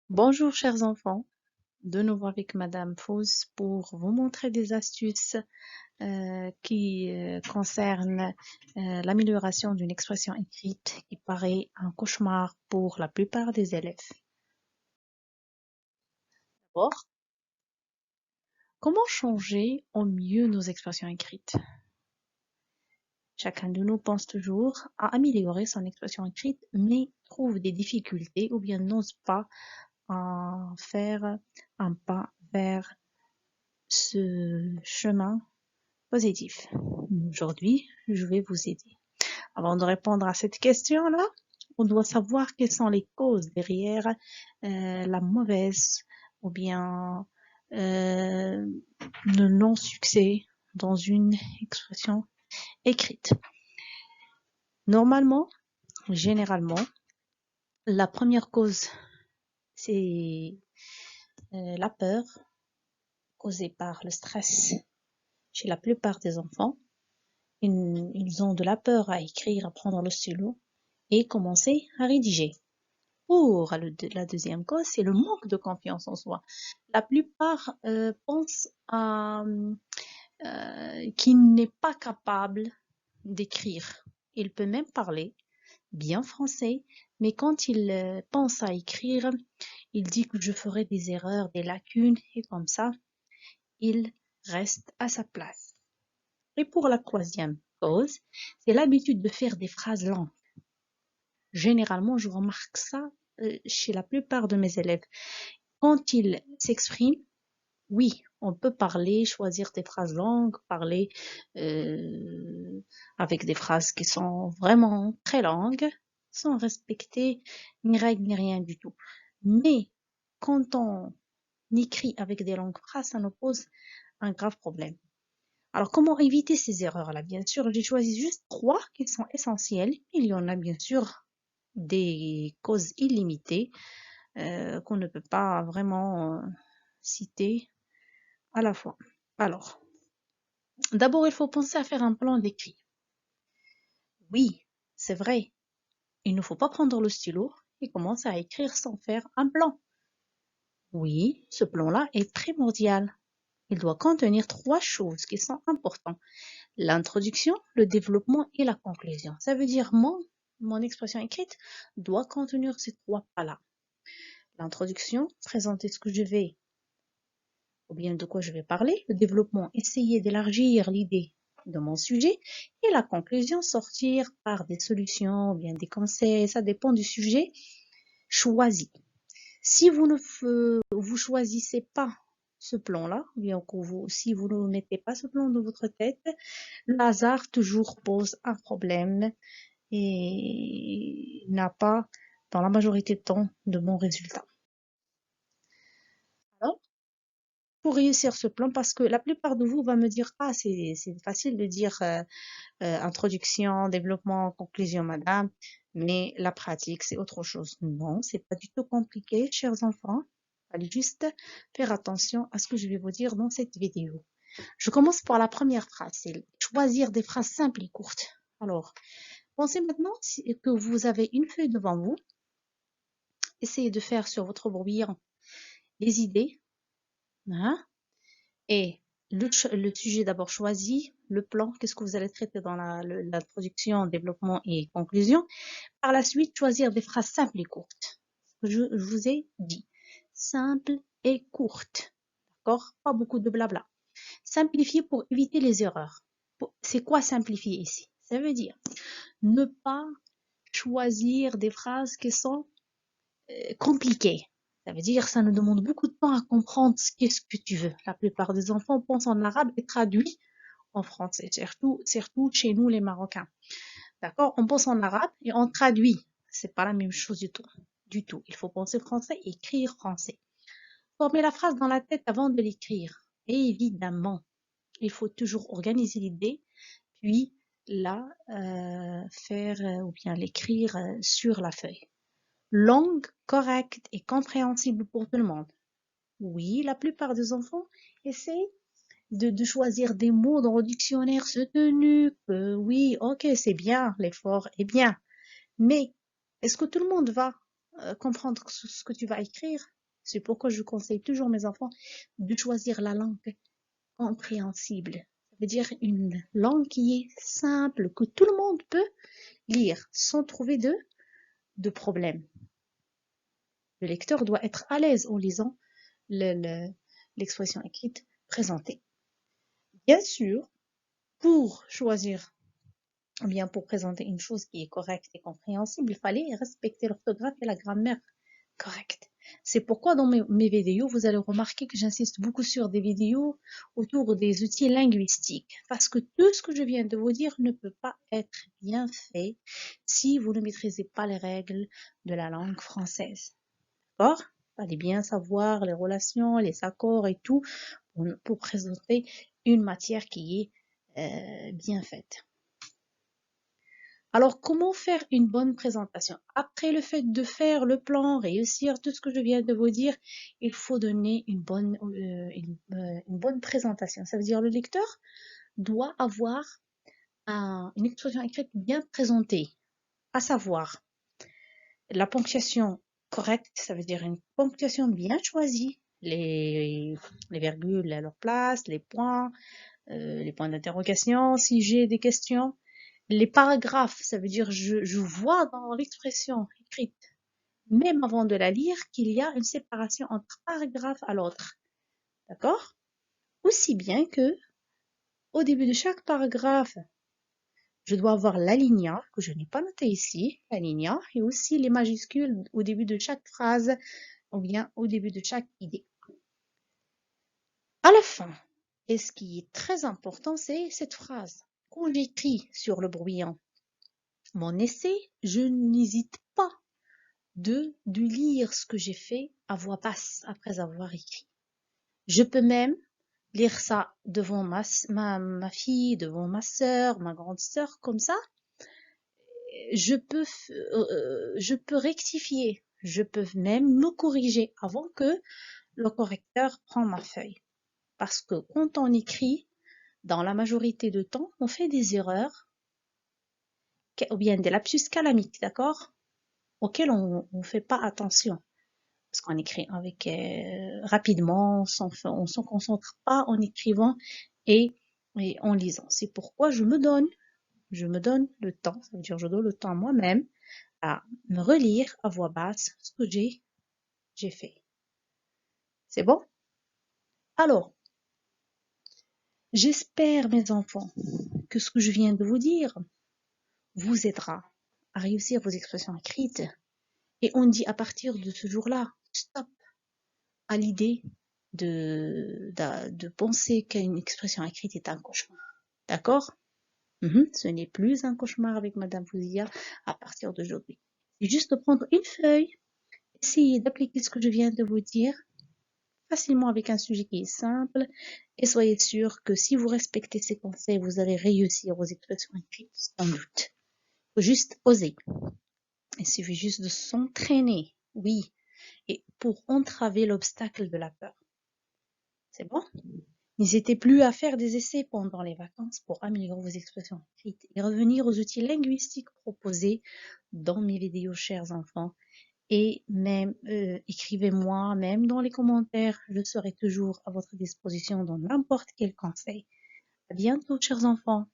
Bonjour chers enfants, de nouveau avec Madame Fausse pour vous montrer des astuces qui concernent l'amélioration d'une expression écrite qui paraît un cauchemar pour la plupart des élèves. D'abord, comment changer au mieux nos expressions écrites? Chacun de nous pense toujours à améliorer son expression écrite, mais trouve des difficultés ou bien n'ose pas faire un pas vers ce chemin positif. Aujourd'hui, je vais vous aider. Avant de répondre à cette question-là, on doit savoir quelles sont les causes derrière la mauvaise ou bien euh, le non-succès dans une expression écrite. Normalement, généralement, la première cause, c'est la peur causée par le stress chez la plupart des enfants. Ils ont de la peur à écrire, à prendre le stylo et commencer à rédiger. Pour la deuxième cause, c'est le manque de confiance en soi. La plupart pensent qu'il n'est pas capable d'écrire. Il peut même parler bien français, mais quand il pense à écrire, il dit que je ferai des erreurs, des lacunes, et comme ça, il reste à sa place. Et pour la troisième cause, c'est l'habitude de faire des phrases longues. Généralement, je remarque ça chez la plupart de mes élèves. Quand ils s'expriment, oui, on peut parler, choisir des phrases longues, parler avec des phrases qui sont vraiment très longues, sans respecter ni règles ni rien du tout. Mais quand on écrit avec des longues phrases, ça nous pose un grave problème. Alors, comment éviter ces erreurs-là? Bien sûr, j'ai choisi juste 3 qui sont essentielles. Il y en a bien sûr des causes illimitées qu'on ne peut pas vraiment citer à la fois. Alors, d'abord, il faut penser à faire un plan d'écrit. Oui, c'est vrai, il ne faut pas prendre le stylo et commencer à écrire sans faire un plan. Oui, ce plan-là est primordial. Il doit contenir 3 choses qui sont importantes. L'introduction, le développement et la conclusion. Ça veut dire mon expression écrite doit contenir ces 3 pas-là. L'introduction, présenter ce que je vais ou bien de quoi je vais parler. Le développement, essayer d'élargir l'idée de mon sujet. Et la conclusion, sortir par des solutions ou bien des conseils. Ça dépend du sujet choisi. Si vous ne vous choisissez pas ce plan-là, ou bien que si vous ne mettez pas ce plan dans votre tête, le hasard toujours pose un problème et n'a pas, dans la majorité du temps, de bons résultats. Alors, pour réussir ce plan, parce que la plupart de vous va me dire, ah, c'est facile de dire introduction, développement, conclusion, madame, mais la pratique, c'est autre chose. Non, c'est pas du tout compliqué, chers enfants. Allez juste faire attention à ce que je vais vous dire dans cette vidéo. Je commence par la première phrase, c'est choisir des phrases simples et courtes. Alors, pensez maintenant que vous avez une feuille devant vous. Essayez de faire sur votre brouillon les idées, hein, et le sujet d'abord choisi, le plan, qu'est-ce que vous allez traiter dans l'introduction, développement et conclusion. Par la suite, choisir des phrases simples et courtes. Je vous ai dit, simple et courte, d'accord? Pas beaucoup de blabla. Simplifier pour éviter les erreurs. C'est quoi simplifier ici? Ça veut dire ne pas choisir des phrases qui sont compliquées. Ça veut dire ça nous demande beaucoup de temps à comprendre qu'est-ce que tu veux. La plupart des enfants pensent en arabe et traduisent en français, surtout chez nous les Marocains. D'accord? On pense en arabe et on traduit. C'est pas la même chose du tout. Du tout. Il faut penser français et écrire français. Former la phrase dans la tête avant de l'écrire. Évidemment, il faut toujours organiser l'idée, puis la faire ou bien l'écrire sur la feuille. Langue correcte et compréhensible pour tout le monde. Oui, la plupart des enfants essaient de choisir des mots dans le dictionnaire soutenu. Oui, ok, c'est bien, l'effort est bien. Mais est-ce que tout le monde va comprendre ce que tu vas écrire. C'est pourquoi je conseille toujours mes enfants de choisir la langue compréhensible. Ça veut dire une langue qui est simple, que tout le monde peut lire sans trouver de problème. Le lecteur doit être à l'aise en lisant l'expression écrite présentée. Bien sûr, pour choisir, ou bien pour présenter une chose qui est correcte et compréhensible, il fallait respecter l'orthographe et la grammaire correcte. C'est pourquoi dans mes vidéos, vous allez remarquer que j'insiste beaucoup sur des vidéos autour des outils linguistiques. Parce que tout ce que je viens de vous dire ne peut pas être bien fait si vous ne maîtrisez pas les règles de la langue française. D'accord? Il fallait bien savoir les relations, les accords et tout pour présenter une matière qui est bien faite. Alors, comment faire une bonne présentation? Après le fait de faire le plan, réussir tout ce que je viens de vous dire, il faut donner une bonne présentation. Ça veut dire le lecteur doit avoir une expression écrite bien présentée, à savoir la ponctuation correcte, ça veut dire une ponctuation bien choisie, les virgules à leur place, les points d'interrogation, si j'ai des questions. Les paragraphes, ça veut dire je vois dans l'expression écrite, même avant de la lire, qu'il y a une séparation entre paragraphe à l'autre. D'accord? Aussi bien que au début de chaque paragraphe, je dois avoir l'alinéa, que je n'ai pas noté ici, l'alinéa, et aussi les majuscules au début de chaque phrase, ou bien au début de chaque idée. À la fin, et ce qui est très important, c'est cette phrase. Quand j'écris sur le brouillon mon essai, je n'hésite pas de lire ce que j'ai fait à voix basse après avoir écrit. Je peux même lire ça devant ma fille, devant ma sœur, ma grande sœur, comme ça. Je peux rectifier, je peux même me corriger avant que le correcteur prenne ma feuille. Parce que quand on écrit, dans la majorité du temps, on fait des erreurs, ou bien des lapsus calamiques, d'accord? Auxquels on ne fait pas attention. Parce qu'on écrit avec rapidement, on s'en concentre pas en écrivant et en lisant. C'est pourquoi je me donne le temps, ça veut dire je donne le temps moi-même à me relire à voix basse ce que j'ai fait. C'est bon? Alors, j'espère, mes enfants, que ce que je viens de vous dire vous aidera à réussir vos expressions écrites. Et on dit à partir de ce jour-là, stop à l'idée de penser qu'une expression écrite est un cauchemar. D'accord? Ce n'est plus un cauchemar avec Madame Fouzia à partir d'aujourd'hui. C'est juste de prendre une feuille, essayer d'appliquer ce que je viens de vous dire facilement avec un sujet qui est simple et soyez sûr que si vous respectez ces conseils, vous allez réussir vos expressions écrites sans doute. Il faut juste oser. Il suffit juste de s'entraîner, oui, et pour entraver l'obstacle de la peur. C'est bon? N'hésitez plus à faire des essais pendant les vacances pour améliorer vos expressions écrites et revenir aux outils linguistiques proposés dans mes vidéos, chers enfants. Et même, écrivez-moi, même dans les commentaires, je serai toujours à votre disposition dans n'importe quel conseil. À bientôt, chers enfants.